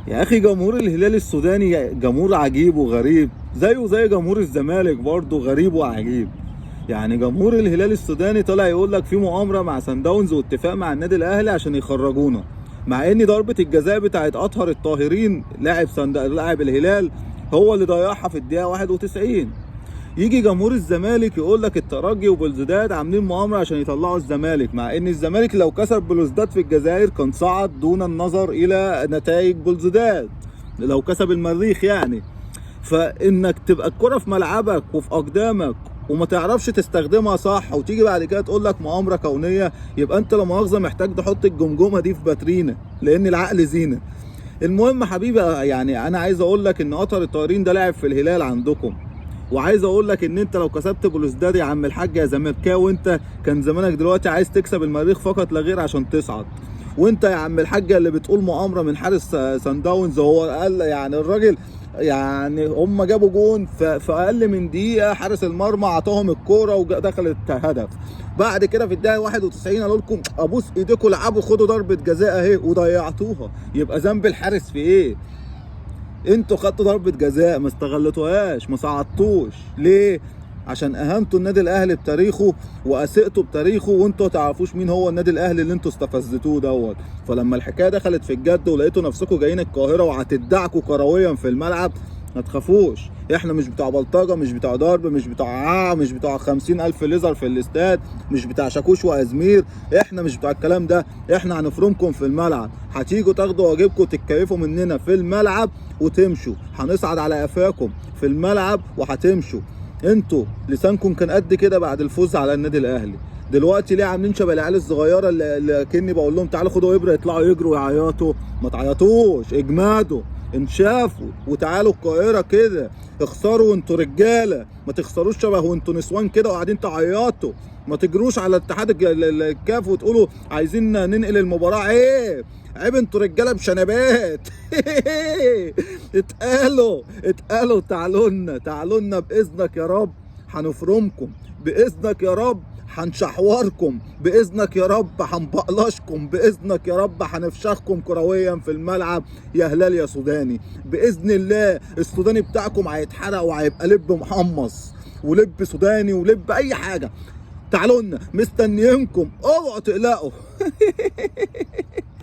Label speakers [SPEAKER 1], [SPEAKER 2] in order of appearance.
[SPEAKER 1] يا اخي جمهور الهلال السوداني جمهور عجيب وغريب، زيه زي جمهور الزمالك برضه غريب وعجيب. يعني جمهور الهلال السوداني طلع يقول لك في مؤامره مع سان داونز واتفاق مع النادي الاهلي عشان يخرجونا، مع ان ضربه الجزاء بتاعت اطهر الطاهرين لاعب الهلال هو اللي ضيعها في الدقيقه 91. يجي جمهور الزمالك يقول لك الترجي وبلوزداد عاملين مؤامره عشان يطلعوا الزمالك، مع ان الزمالك لو كسب بلوزداد في الجزائر كان صعد دون النظر الى نتائج بلوزداد لو كسب المريخ يعني. فانك تبقى الكره في ملعبك وفي اقدامك وما تعرفش تستخدمها صح، وتيجي بعد كده تقول لك مؤامره كونيه، يبقى انت لا مؤاخذه محتاج تحط الجمجمه دي في باترينا، لان العقل زينه. المهم حبيبي، يعني انا عايز اقول لك ان اطهر الطاهرين ده لاعب في الهلال عندكم، وعايز اقول لك ان انت لو كسبت بلوزداد يا عم الحاج يا زملكاوي، وانت كان زمانك دلوقتي عايز تكسب المريخ فقط لا غير عشان تصعد. وانت يا عم الحاج اللي بتقول مؤامره من حارس سان داونز، هو قال يعني الراجل، يعني هم جابوا جون في اقل من دقيقه، حارس المرمى عطاهم الكوره ودخلت هدف. بعد كده في الدقيقه 91 قالوا لكم ابوس ايديكم العبوا خدوا ضربه جزاء اهي وضيعتوها. يبقى ذنب الحارس في ايه؟ انتوا خدتوا ضربة جزاء ما استغلتوهاش، ما صعدتوش ليه؟ عشان اهنتوا النادي الاهلي بتاريخه واسئتوا بتاريخه، وانتوا ما تعرفوش مين هو النادي الاهلي اللي انتوا استفزتوه دوت. فلما الحكايه دخلت في الجد ولقيتوا نفسكم جايين القاهره وهتدعكوا كرويا في الملعب، ما تخافوش، احنا مش بتاع بلطجه، مش بتاع ضرب، مش بتاع مش بتاع 50,000 ليزر في الاستاد، مش بتاع شاكوش وازمير، احنا مش بتاع الكلام ده. احنا هنفرمكم في الملعب، هتيجوا تاخدوا واجبكم تتكيفوا مننا في الملعب وتمشوا، هنصعد على قفاكم في الملعب وهتمشوا. انتوا لسانكم كان قد كده بعد الفوز على النادي الاهلي، دلوقتي ليه عاملين شبه العيال الصغيره اللي كني بقول لهم تعالوا خدوا ابره يطلعوا يجروا ويعيطوا؟ ما تعيطوش، اجمادوا، انشافوا وتعالوا القاهره كده، اخسروا وانتوا رجاله، ما تخسروش شبه وانتوا نسوان كده وقاعدين تعيطوا. ما تجروش على اتحاد الكاف وتقولوا عايزين ننقل المباراه، عيب عيب، انتوا رجاله بشنبات. اتقالوا تعالوا لنا باذنك يا رب، هنفرمكم باذنك يا رب، هنشحوركم باذنك يا رب، هنبقلشكم باذنك يا رب، هنفشخكم كرويا في الملعب يا هلال يا سوداني باذن الله. السوداني بتاعكم هيتحرق وهيبقى لب محمص ولب سوداني ولب اي حاجه. تعالوا لنا مستنيينكم، اوعوا تقلقوا.